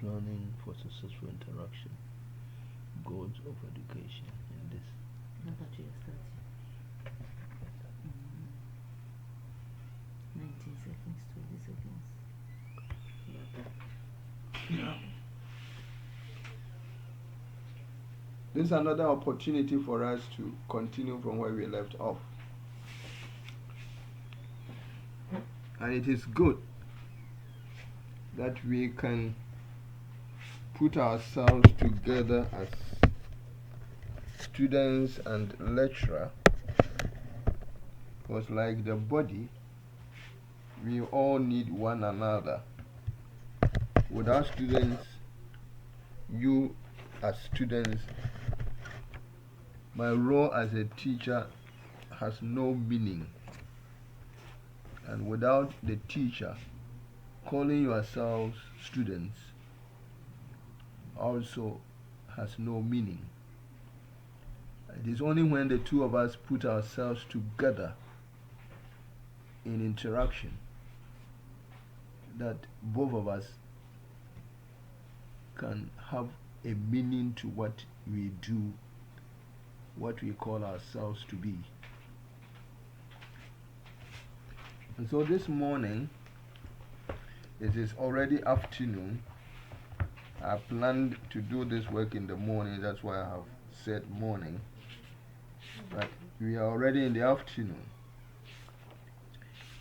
planning for successful interaction, goals of education in this. Number 12, 19 seconds, 20 seconds. Yeah. This is another opportunity for us to continue from where we left off. And it is good that we can put ourselves together as students and lecturer, because like the body, we all need one another. Without students, you as students, my role as a teacher has no meaning. And without the teacher, calling yourselves students also has no meaning. It is only when the two of us put ourselves together in interaction that both of us can have a meaning to what we do, what we call ourselves to be. And so this morning, it is already afternoon. I planned to do this work in the morning, that's why I have said morning. But we are already in the afternoon.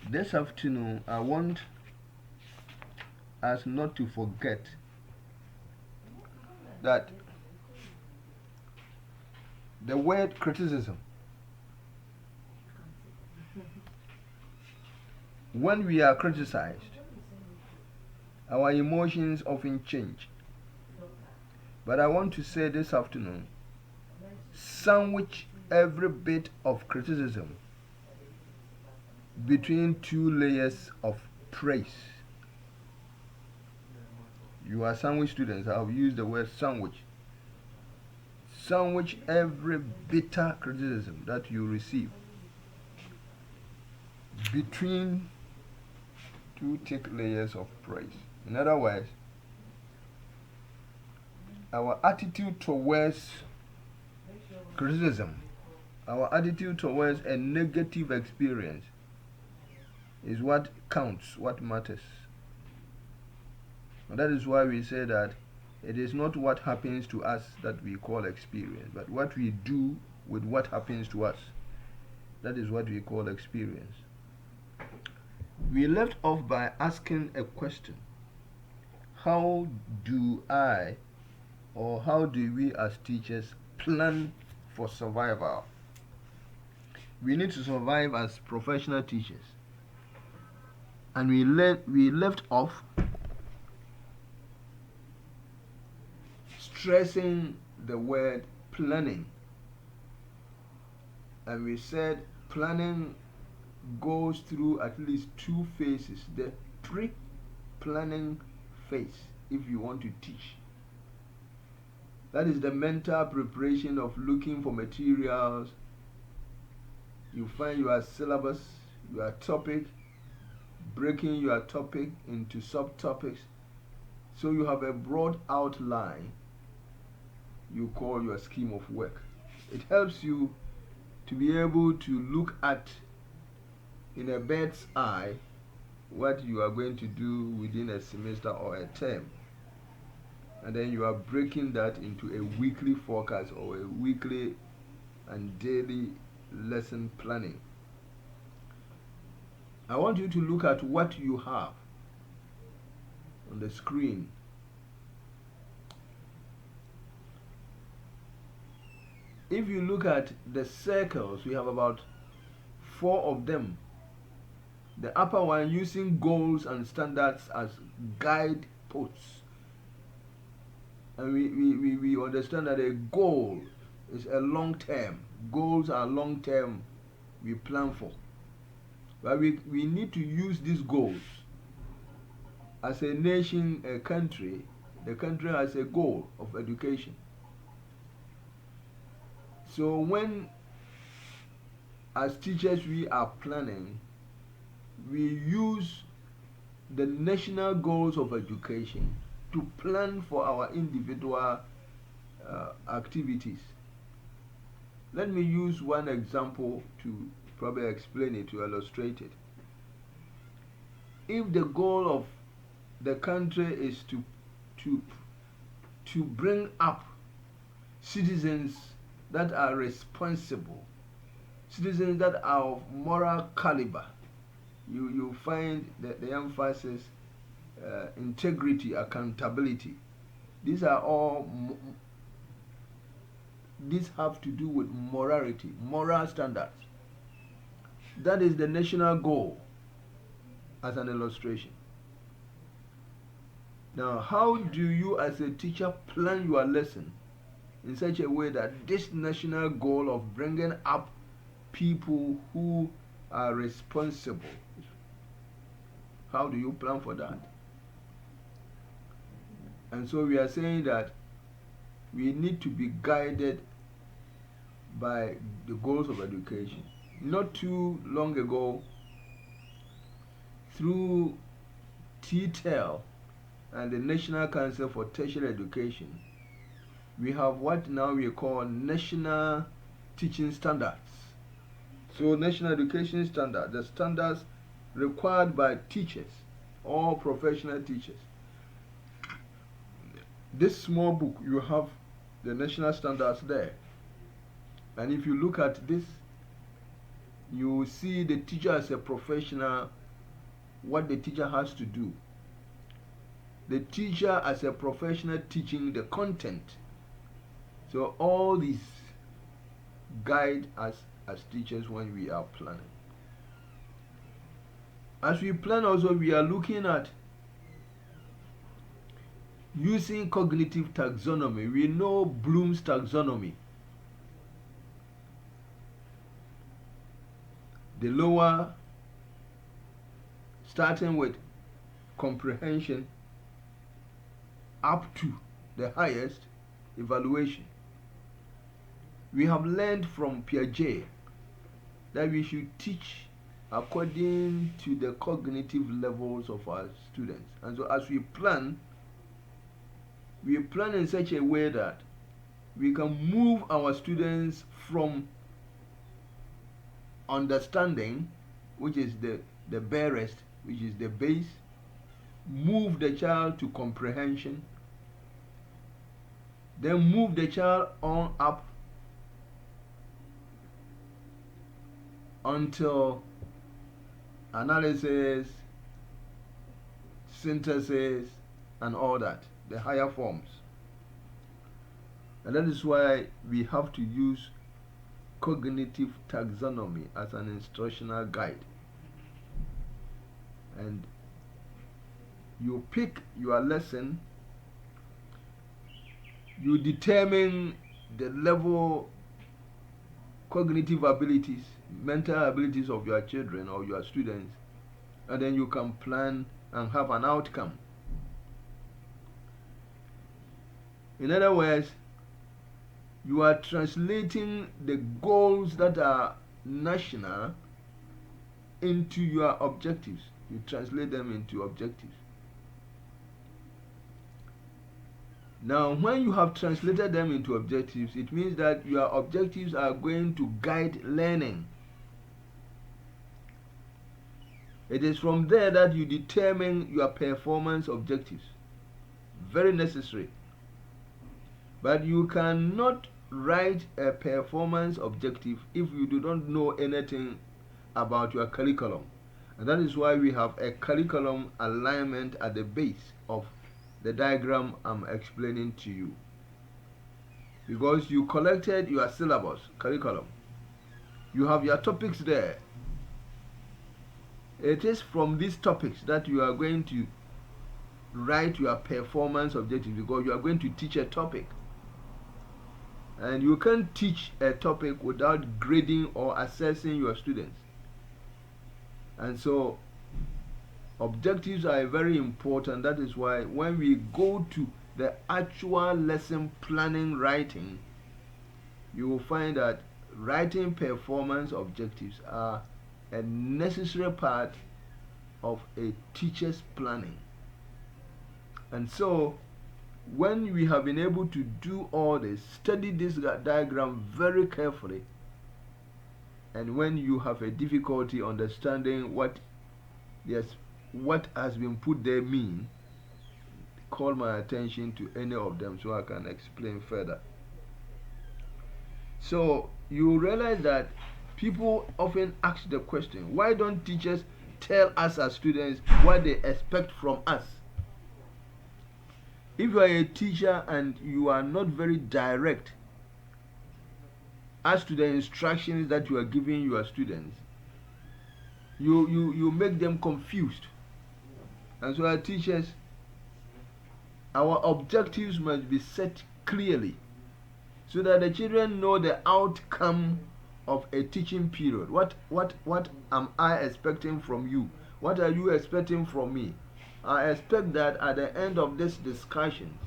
This afternoon, I want us not to forget that the word criticism, when we are criticized, our emotions often change. But I want to say this afternoon, sandwich every bit of criticism between two layers of praise. You are sandwich students. I've used the word sandwich. Sandwich every bitter criticism that you receive between two thick layers of praise. In other words, our attitude towards criticism, our attitude towards a negative experience is what counts, what matters. And that is why we say that it is not what happens to us that we call experience, but what we do with what happens to us. That is what we call experience. We left off by asking a question. How do I, or how do we as teachers plan for survival? We need to survive as professional teachers. And we left off stressing the word planning. And we said planning goes through at least two phases. The pre-planning phase, if you want to teach. That is the mental preparation of looking for materials. You find your syllabus, your topic, breaking your topic into subtopics. So you have a broad outline you call your scheme of work. It helps you to be able to look at in a bird's eye what you are going to do within a semester or a term. And then you are breaking that into a weekly forecast or a weekly and daily lesson planning. I want you to look at what you have on the screen. If you look at the circles, we have about 4 of them. The upper one using goals and standards as guideposts. And we understand that a goal is a long term. Goals are long term, we plan for. But we need to use these goals. As a nation, a country, the country has a goal of education. So when, as teachers, we are planning, we use the national goals of education to plan for our individual activities. Let me use one example to probably explain it, to illustrate it. If the goal of the country is to bring up citizens that are responsible, citizens that are of moral caliber, you find that the emphasis, integrity, accountability. These are all these have to do with morality, moral standards. That is the national goal, as an illustration. Now, how do you as a teacher plan your lesson in such a way that this national goal of bringing up people who are responsible, how do you plan for that? And so we are saying that we need to be guided by the goals of education. Not too long ago, through TTEL and the National Council for Tertiary Education, we have what now we call National Teaching Standards. So National Education Standard, the standards required by teachers, all professional teachers. This small book, you have the national standards there. And if you look at this, you will see the teacher as a professional, what the teacher has to do. The teacher as a professional teaching the content. So all these guide us as teachers when we are planning. As we plan also, we are looking at using cognitive taxonomy. We know Bloom's taxonomy. The lower, starting with comprehension, up to the highest, evaluation. We have learned from Piaget that we should teach according to the cognitive levels of our students. And so as we plan in such a way that we can move our students from understanding, which is the barest, which is the base, move the child to comprehension, then move the child on up until analysis, synthesis, and all that, the higher forms. And that is why we have to use cognitive taxonomy as an instructional guide. And you pick your lesson, you determine the level, cognitive abilities, mental abilities of your children or your students, and then you can plan and have an outcome. In other words, you are translating the goals that are national into your objectives. You translate them into objectives. Now, when you have translated them into objectives, it means that your objectives are going to guide learning. It is from there that you determine your performance objectives. Very necessary. But you cannot write a performance objective if you do not know anything about your curriculum. And that is why we have a curriculum alignment at the base of the diagram I'm explaining to you. Because you collected your syllabus, curriculum. You have your topics there. It is from these topics that you are going to write your performance objective, because you are going to teach a topic. And you can't teach a topic without grading or assessing your students. And so objectives are very important. That is why when we go to the actual lesson planning writing, you will find that writing performance objectives are a necessary part of a teacher's planning. And so, when we have been able to do all this, study this diagram very carefully, and when you have a difficulty understanding what has been put there mean, call my attention to any of them so I can explain further. So you realize that people often ask the question, why don't teachers tell us as students what they expect from us? If you are a teacher and you are not very direct as to the instructions that you are giving your students, you make them confused. And so as teachers, our objectives must be set clearly so that the children know the outcome of a teaching period. What am I expecting from you? What are you expecting from me? I expect that at the end of this discussion,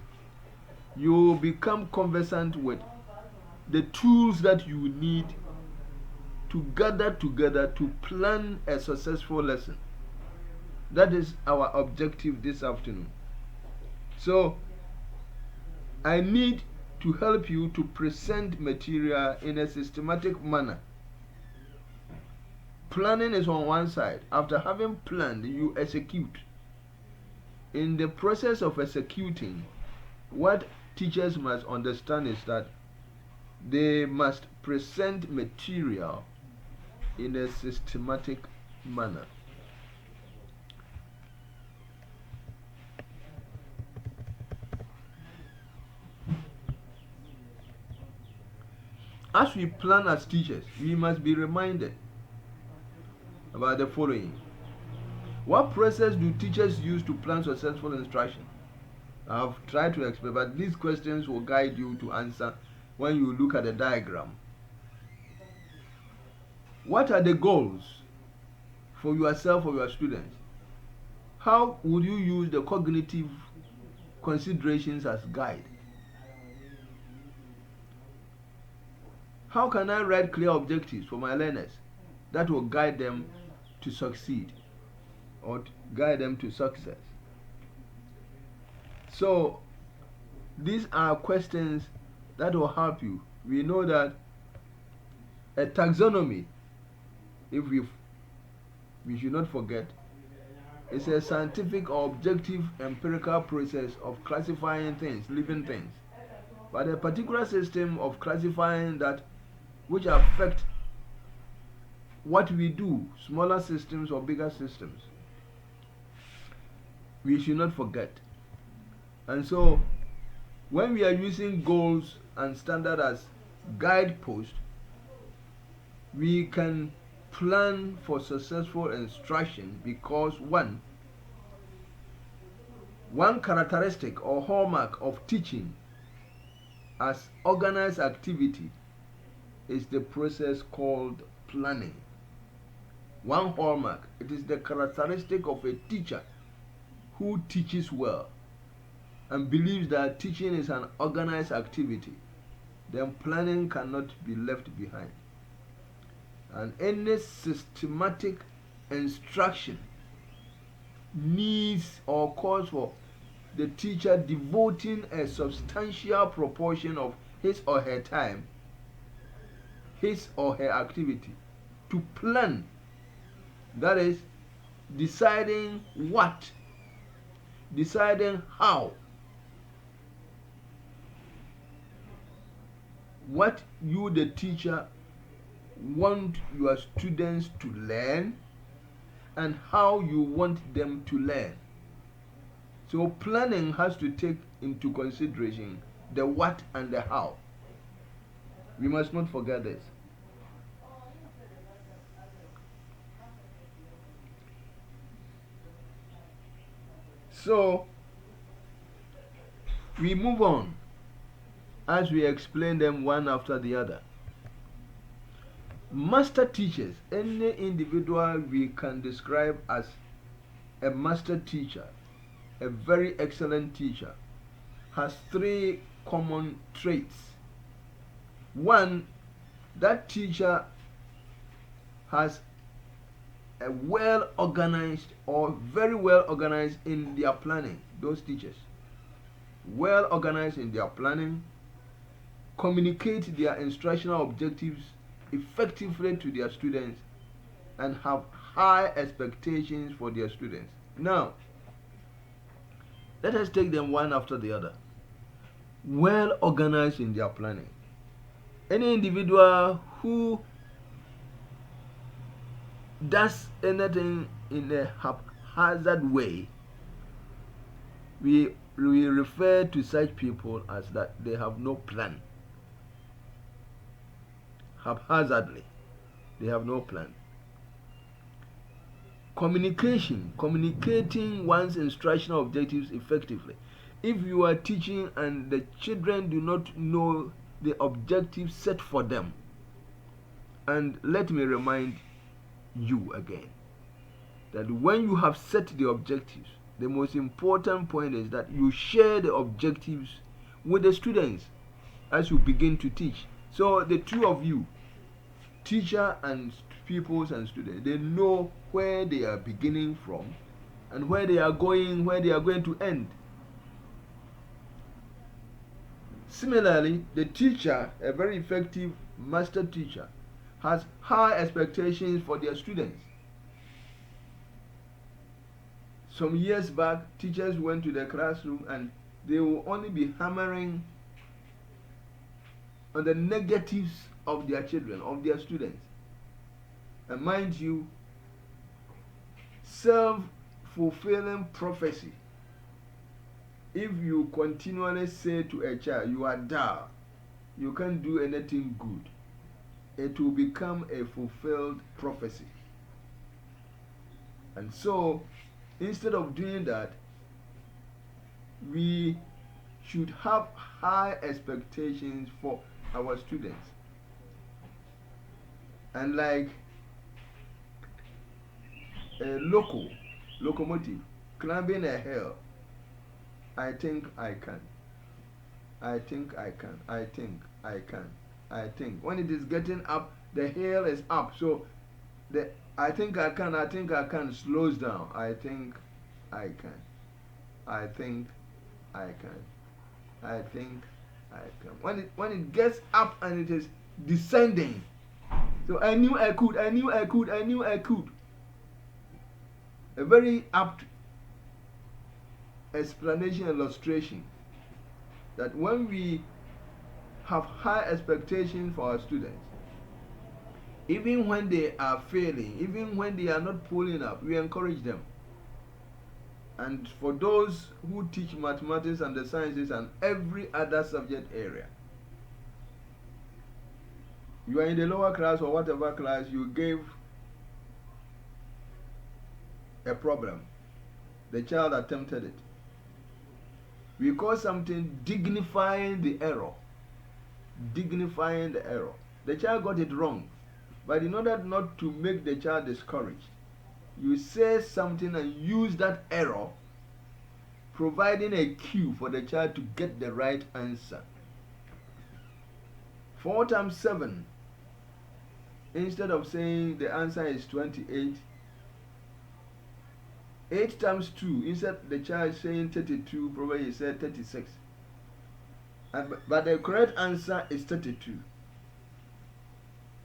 you become conversant with the tools that you need to gather together to plan a successful lesson. That is our objective this afternoon. So, I need to help you to present material in a systematic manner. Planning is on one side. After having planned, you execute. In the process of executing, what teachers must understand is that they must present material in a systematic manner. As we plan as teachers, we must be reminded about the following. What process do teachers use to plan successful instruction? I have tried to explain, but these questions will guide you to answer when you look at the diagram. What are the goals for yourself or your students? How would you use the cognitive considerations as guide? How can I write clear objectives for my learners that will guide them to succeed or guide them to success? So, these are questions that will help you. We know that a taxonomy, if we should not forget, is a scientific or objective empirical process of classifying things, living things. But a particular system of classifying that which affect what we do, smaller systems or bigger systems, we should not forget. And so, when we are using goals and standard as guideposts, we can plan for successful instruction because one characteristic or hallmark of teaching as organized activity is the process called planning. One hallmark, it is the characteristic of a teacher who teaches well and believes that teaching is an organized activity. Then planning cannot be left behind. And any systematic instruction needs or calls for the teacher devoting a substantial proportion of his or her time, his or her activity, to plan. That is, deciding what, deciding how, what you, the teacher, want your students to learn and how you want them to learn. So planning has to take into consideration the what and the how. We must not forget this. So we move on as we explain them one after the other. Master teachers, any individual we can describe as a master teacher, a very excellent teacher, has three common traits. One, that teacher has a well organized or very well organized in their planning, those teachers. well organized in their planning, communicate their instructional objectives effectively to their students, and have high expectations for their students. Now, let us take them one after the other. Well organized in their planning. Any individual who does anything in a haphazard way, we refer to such people as that they have no plan. Haphazardly, they have no plan. Communicating one's instructional objectives effectively. If you are teaching and the children do not know the objectives set for them, and let me remind you again that when you have set the objectives, the most important point is that you share the objectives with the students as you begin to teach. So the two of you, teacher and pupils and students, they know where they are beginning from and where they are going to end. Similarly, the teacher, a very effective master teacher, has high expectations for their students. Some years back, teachers went to the classroom and they will only be hammering on the negatives of their children, of their students. And mind you, self-fulfilling prophecy. If you continually say to a child, you are dull, you can't do anything good, it will become a fulfilled prophecy. And so, instead of doing that, we should have high expectations for our students. And like a locomotive climbing a hill, I think I can. I think I can. I think I can. I think. When it is getting up, the hill is up. So the I think I can slows down. I think I can. I think I can. I think I can. When it gets up and it is descending. So I knew I could. A very apt explanation, illustration, that when we have high expectations for our students, even when they are failing, even when they are not pulling up, we encourage them. And for those who teach mathematics and the sciences and every other subject area, you are in the lower class or whatever class, you gave a problem. The child attempted it. We call something dignifying the error. Dignifying the error. The child got it wrong. But in order not to make the child discouraged, you say something and use that error, providing a cue for the child to get the right answer. 4 times 7, instead of saying the answer is 28, 8 times 2, instead the child is saying 32, probably he said 36. But the correct answer is 32.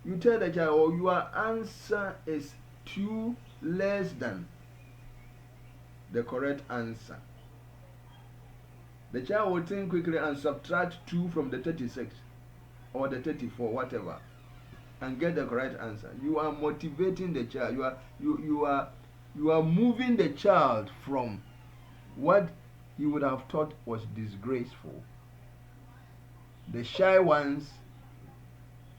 You tell the child, oh, your answer is 2 less than the correct answer. The child will think quickly and subtract 2 from the 36 or the 34, whatever, and get the correct answer. You are motivating the child. You are moving the child from what he would have thought was disgraceful. The shy ones,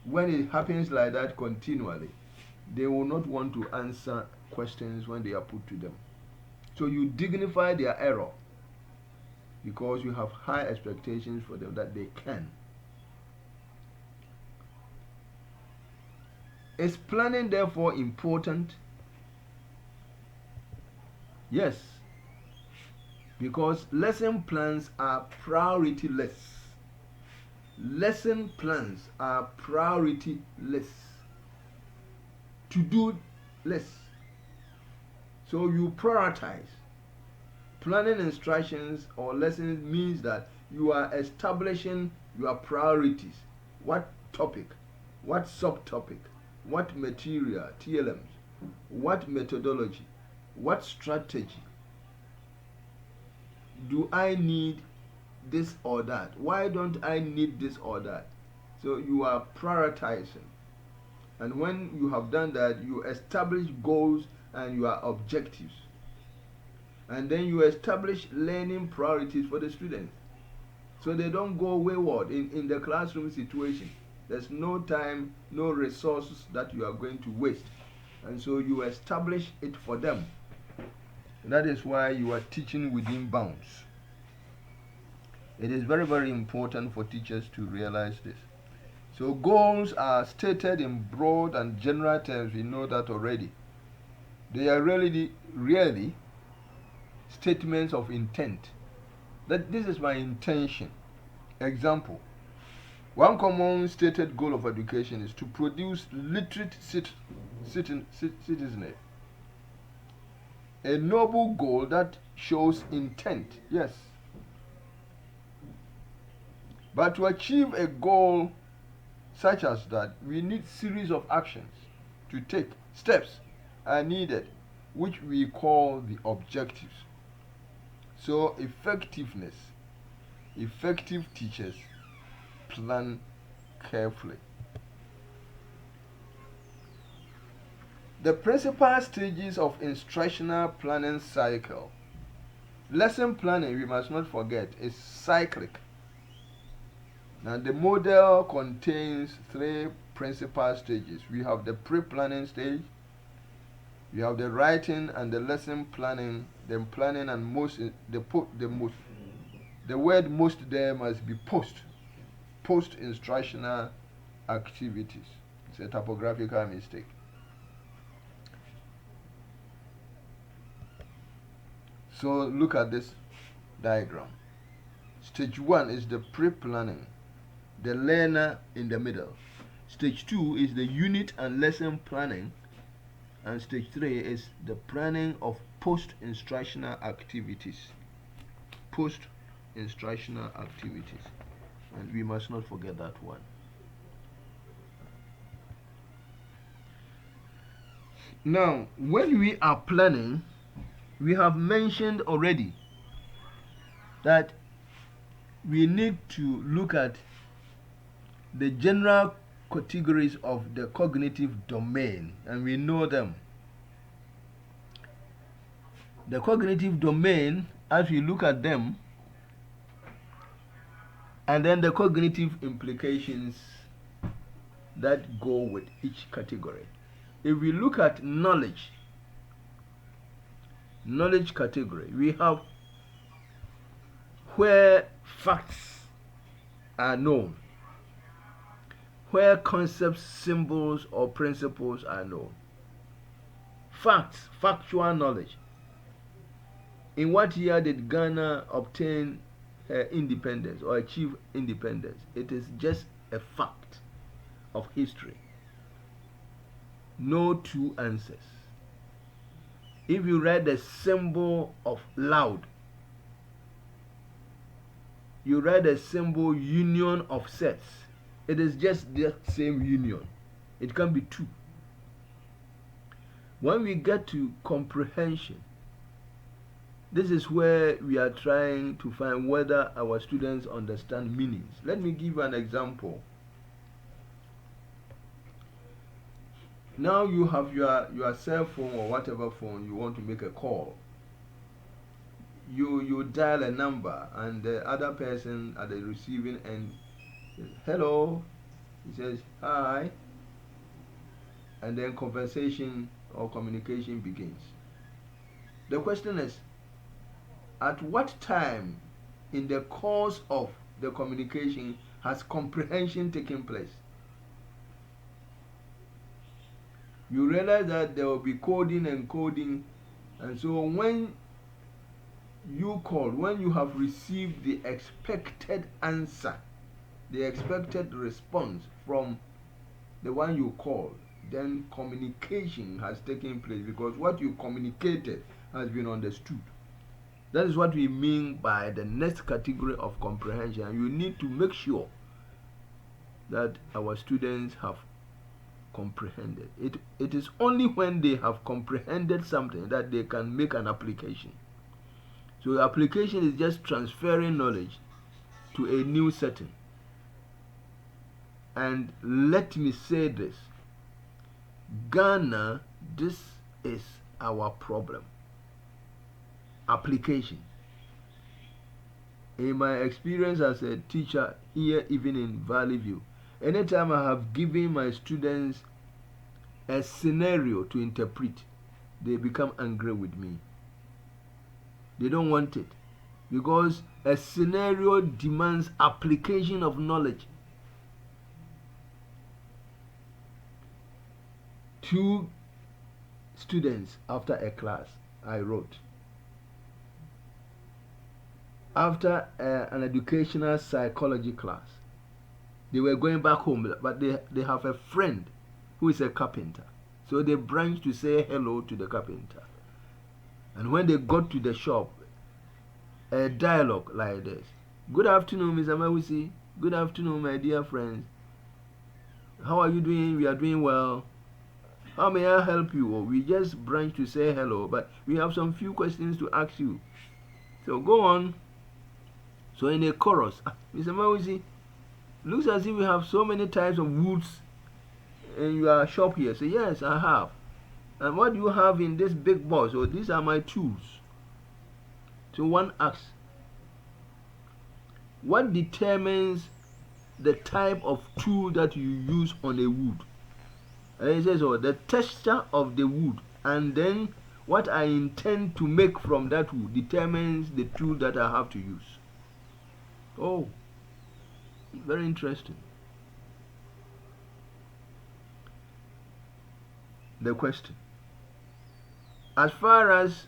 when it happens like that continually, they will not want to answer questions when they are put to them. So you dignify their error because you have high expectations for them that they can. Is planning therefore important? Yes, because lesson plans are priorityless. Lesson plans are priorityless. To do less. So you prioritize Planning instructions or lessons means that you are establishing your priorities. What topic? What subtopic? What material, TLMs? What methodology? What strategy? Do I need this or that? Why don't I need this or that? So you are prioritizing. And when you have done that, you establish goals and your objectives. And then you establish learning priorities for the students. So they don't go wayward in the classroom situation. There's no time, no resources that you are going to waste. And so you establish it for them. That is why you are teaching within bounds. It is very, very important for teachers to realize this. So goals are stated in broad and general terms. We know that already. They are really statements of intent. That this is my intention. Example. One common stated goal of education is to produce literate citizenry. A noble goal that shows intent, yes. But to achieve a goal such as that, we need series of actions to take. Steps are needed, which we call the objectives. So effectiveness, effective teachers plan carefully. The principal stages of instructional planning cycle. Lesson planning, we must not forget, is cyclic. Now the model contains three principal stages. We have the pre-planning stage, we have the writing and the lesson planning, then planning and the word most there must be post-instructional activities. It's a typographical mistake. So look at this diagram. Stage 1 is the pre-planning, the learner in the middle. Stage 2 is the unit and lesson planning, and stage 3 is the planning of post-instructional activities. Post-instructional activities, and we must not forget that one. Now, when we are planning, we have mentioned already that we need to look at the general categories of the cognitive domain, and we know them. The cognitive domain, as we look at them, and then the cognitive implications that go with each category. If we look at knowledge category, we have where facts are known, where concepts, symbols, or principles are known. Facts, factual knowledge. In what year did Ghana obtain independence or achieve independence? It is just a fact of history. No two answers. If you read the symbol of loud, you read the symbol union of sets, it is just the same union. It can be two. When we get to comprehension, this is where we are trying to find whether our students understand meanings. Let me give an example. Now you have your cell phone or whatever phone, you want to make a call. You dial a number, and the other person at the receiving end says, hello. He says, hi. And then conversation or communication begins. The question is, at what time in the course of the communication has comprehension taken place? You realize that there will be coding and coding, and so when you call, when you have received the expected answer, the expected response from the one you called, then communication has taken place, because what you communicated has been understood. That is what we mean by the next category of comprehension. And you need to make sure that our students have comprehended. It is only when they have comprehended something that they can make an application. So application is just transferring knowledge to a new setting. And let me say this, Ghana, this is our problem. Application. In my experience as a teacher here, even in Valley View, anytime I have given my students a scenario to interpret, they become angry with me. They don't want it, because a scenario demands application of knowledge. 2 students after a class I wrote. After an educational psychology class, they were going back home, but they have a friend who is a carpenter. So they branched to say hello to the carpenter. And when they got to the shop, a dialogue like this. Good afternoon, Mr. Mawusi. Good afternoon, my dear friends. How are you doing? We are doing well. How may I help you? Or we just branched to say hello, but we have some few questions to ask you. So go on. So in a chorus, Mr. Mawusi, looks as if we have so many types of woods in your shop here. Say, yes, I have. And what do you have in this big box? So these are my tools. So one asks, what determines the type of tool that you use on a wood? And he says, oh, the texture of the wood, and then what I intend to make from that wood determines the tool that I have to use. Oh, very interesting. The question, as far as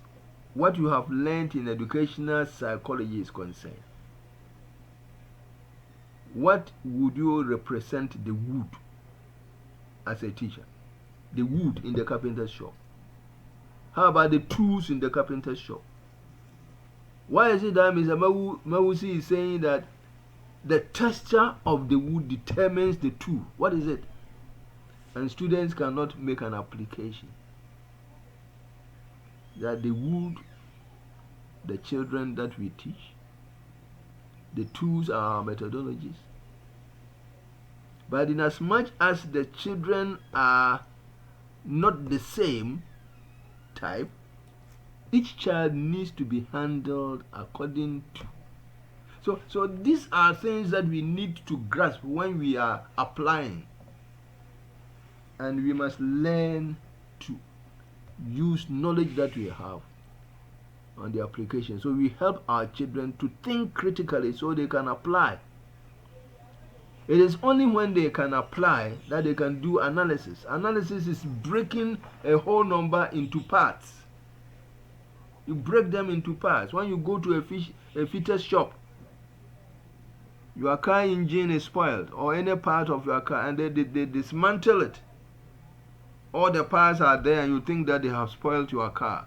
what you have learned in educational psychology is concerned, what would you represent the wood as a teacher? The wood in the carpenter's shop. How about the tools in the carpenter's shop? Why is it that Mr. Mawusi is saying that the texture of the wood determines the tool? What is it? And students cannot make an application. That the wood, the children that we teach, the tools are our methodologies. But in as much as the children are not the same type, each child needs to be handled according to. So these are things that we need to grasp when we are applying. And we must learn to use knowledge that we have on the application. So we help our children to think critically so they can apply. It is only when they can apply that they can do analysis. Analysis is breaking a whole number into parts. You break them into parts. When you go to a fitters shop, your car engine is spoiled, or any part of your car, and they dismantle it. All the parts are there, and you think that they have spoiled your car.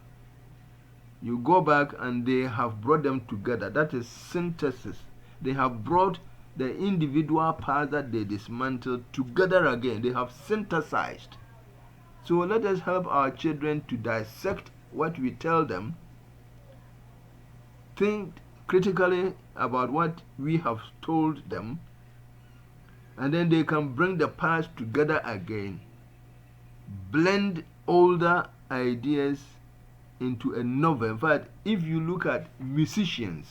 You go back and they have brought them together. That is synthesis. They have brought the individual parts that they dismantled together again. They have synthesized. So let us help our children to dissect what we tell them, think critically about what we have told them, and then they can bring the parts together again, blend older ideas into a novel. In fact, if you look at musicians,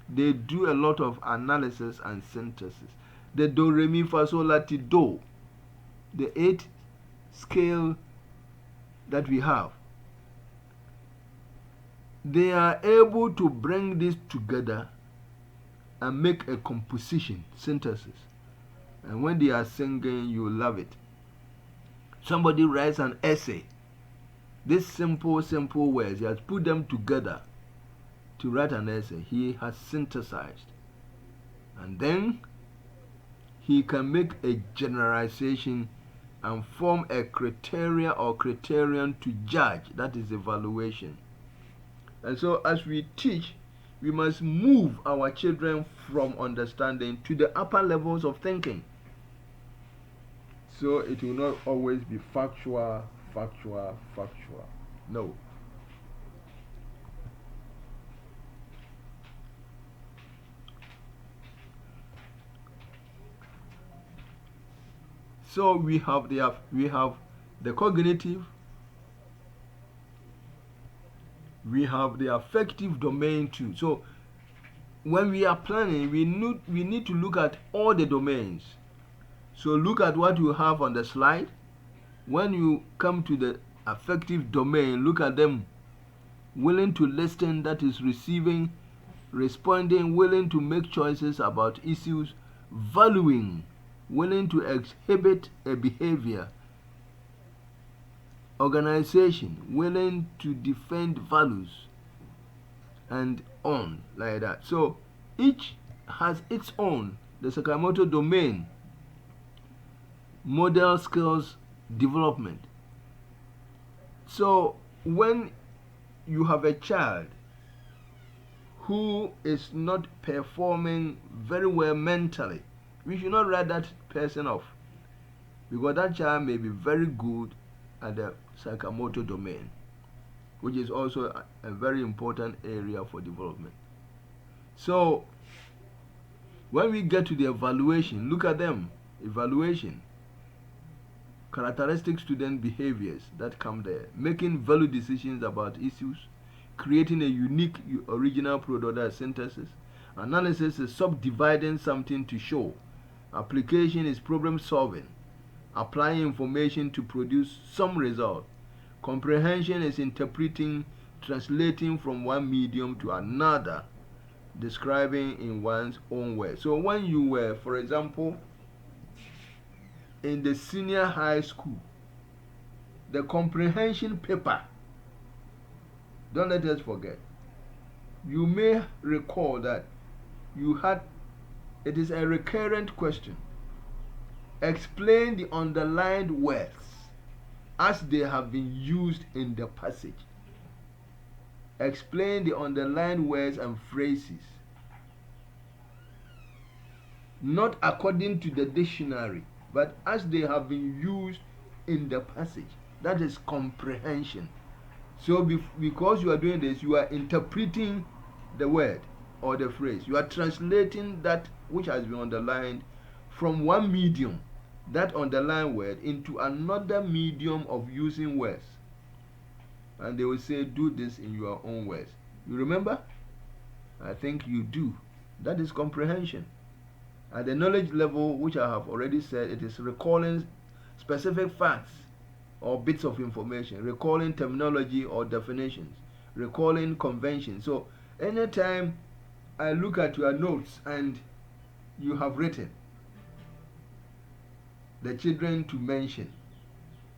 they do a lot of analysis and synthesis. The do, re, mi, fa, sol, la, ti, do, the 8 scale that we have, they are able to bring this together and make a composition, synthesis. And when they are singing, you love it. Somebody writes an essay. These simple words, he has put them together to write an essay. He has synthesized. And then he can make a generalization and form a criteria or criterion to judge. That is evaluation. And so as we teach, we must move our children from understanding to the upper levels of thinking. So it will not always be factual. No. So we have the cognitive, we have the affective domain too. So when we are planning, we need to look at all the domains. So look at what you have on the slide. When you come to the affective domain, look at them. Willing to listen, that is receiving, responding, willing to make choices about issues, valuing, willing to exhibit a behavior, organization, willing to defend values, and on like that. So each has its own, the Sakamoto domain, model skills development. So when you have a child who is not performing very well mentally, we should not write that person off, because that child may be very good at the Sakamoto domain, which is also a very important area for development. So when we get to the evaluation, look at them. Evaluation, characteristic student behaviors that come there, making value decisions about issues, creating a unique original product, as synthesis. Analysis is subdividing something to show. Application is problem solving, applying information to produce some result. Comprehension is interpreting, translating from one medium to another, describing in one's own way. So when you were, for example, in the senior high school, the comprehension paper, don't let us forget, you may recall that you had, it is a recurrent question. Explain the underlined words as they have been used in the passage. Explain the underlined words and phrases, not according to the dictionary, but as they have been used in the passage. That is comprehension. So because you are doing this, you are interpreting the word or the phrase. You are translating that which has been underlined from one medium, that underlined word, into another medium of using words. And they will say, do this in your own words. You remember? I think you do. That is comprehension. At the knowledge level, which I have already said, it is recalling specific facts or bits of information, recalling terminology or definitions, recalling conventions. So anytime I look at your notes and you have written the children to mention,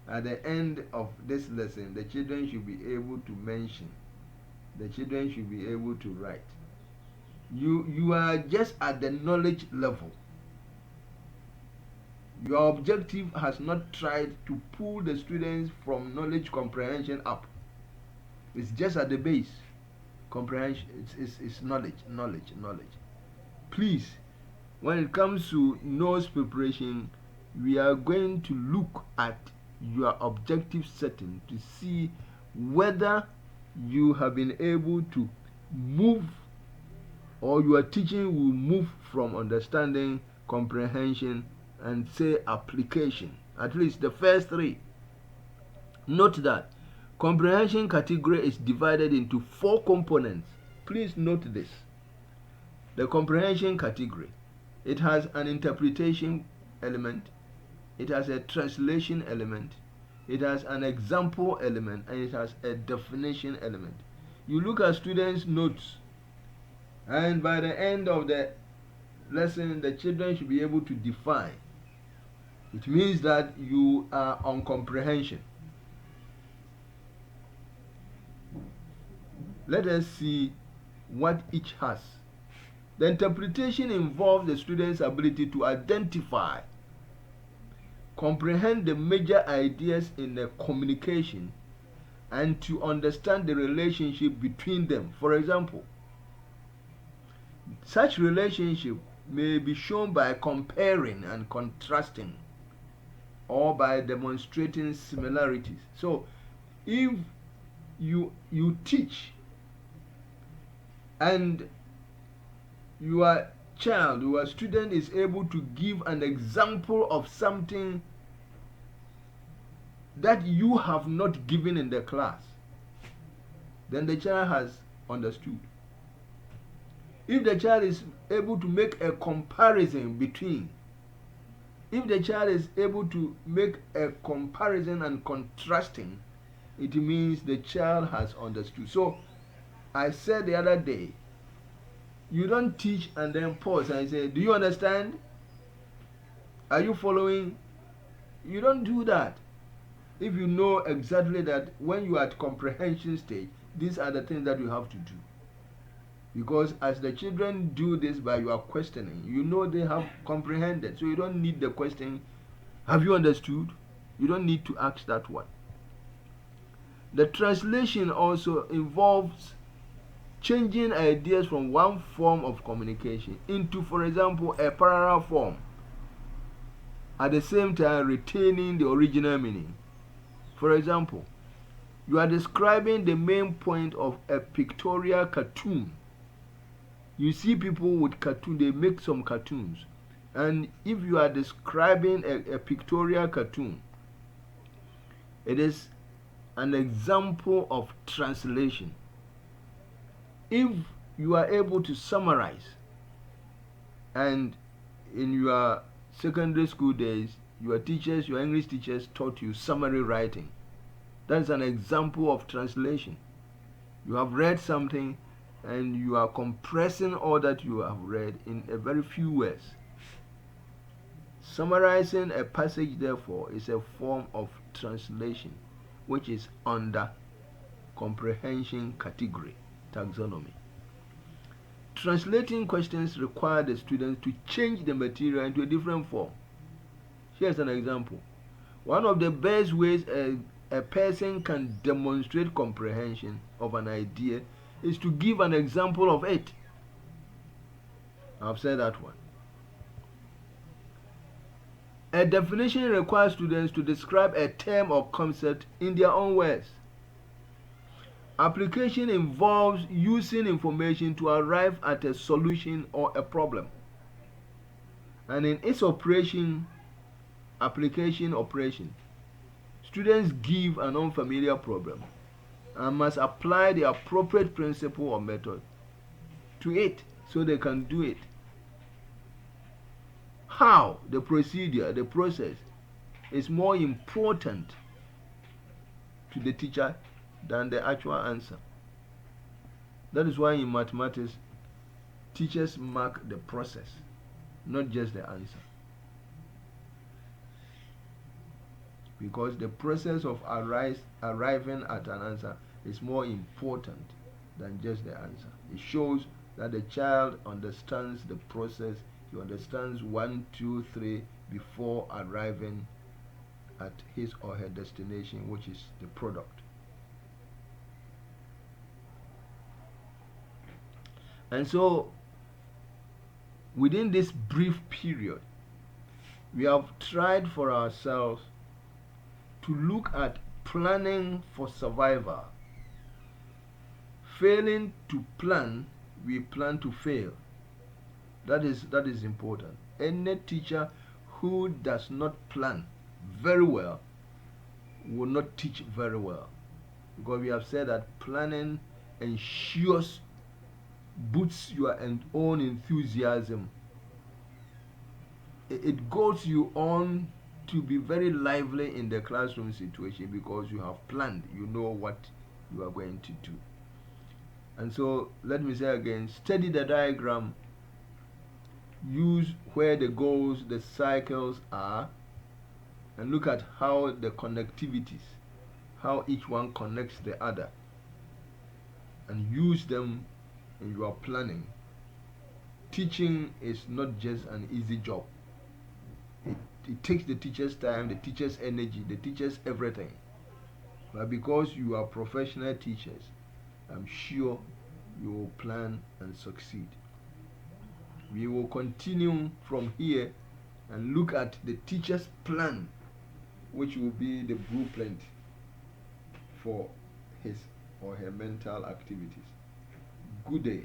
at the end of this lesson, the children should be able to mention, the children should be able to write. You are just at the knowledge level. Your objective has not tried to pull the students from knowledge comprehension up. It's just at the base. Comprehension is knowledge. Please, when it comes to notes preparation, we are going to look at your objective setting to see whether you have been able to move, or your teaching will move from understanding, comprehension, and say application. At least the first three. Note that comprehension category is divided into 4 components. Please note this. The comprehension category, it has an interpretation element, it has a translation element, it has an example element, and it has a definition element. You look at students' notes, and by the end of the lesson, the children should be able to define. It means that you are on comprehension. Let us see what each has. The interpretation involves the student's ability to identify, comprehend the major ideas in the communication, and to understand the relationship between them. For example, such relationship may be shown by comparing and contrasting, or by demonstrating similarities. So if you teach and your child, your student is able to give an example of something that you have not given in the class, then the child has understood. If the child is able to make a comparison between, if the child is able to make a comparison and contrasting, it means the child has understood. So I said the other day, you don't teach and then pause and say, do you understand? Are you following? You don't do that. If you know exactly that when you are at comprehension stage, these are the things that you have to do. Because as the children do this by your questioning, you know they have comprehended. So you don't need the question, have you understood? You don't need to ask that one. The translation also involves changing ideas from one form of communication into, for example, a parallel form, at the same time retaining the original meaning. For example, you are describing the main point of a pictorial cartoon. You see people with cartoon, they make some cartoons. And if you are describing a pictorial cartoon, it is an example of translation. If you are able to summarize, and in your secondary school days, your teachers, your English teachers taught you summary writing. That is an example of translation. You have read something and you are compressing all that you have read in a very few words. Summarizing a passage, therefore, is a form of translation, which is under comprehension category, taxonomy. Translating questions require the students to change the material into a different form. Here's an example. One of the best ways a person can demonstrate comprehension of an idea is to give an example of it. I've said that one. A definition requires students to describe a term or concept in their own words. Application involves using information to arrive at a solution or a problem. And in its application operation, students give an unfamiliar problem and must apply the appropriate principle or method to it so they can do it. How, the procedure, the process is more important to the teacher than the actual answer. That is why in mathematics, teachers mark the process, not just the answer. Because the process of arriving at an answer is more important than just the answer. It shows that the child understands the process. He understands 1, 2, 3 before arriving at his or her destination, which is the product. And so, within this brief period, we have tried for ourselves to look at planning for survival. Failing to plan, we plan to fail. That is important. Any teacher who does not plan very well will not teach very well. Because we have said that planning ensures, boosts your own enthusiasm. It goes you on to be very lively in the classroom situation because you have planned, you know what you are going to do. And so let me say again, study the diagram, use where the goals, the cycles are, and look at how the connectivities, how each one connects the other, and use them in your planning. Teaching is not just an easy job. It takes the teacher's time, the teacher's energy, the teacher's everything. But because you are professional teachers, I'm sure you will plan and succeed. We will continue from here and look at the teacher's plan, which will be the blueprint for his or her mental activities. Good day.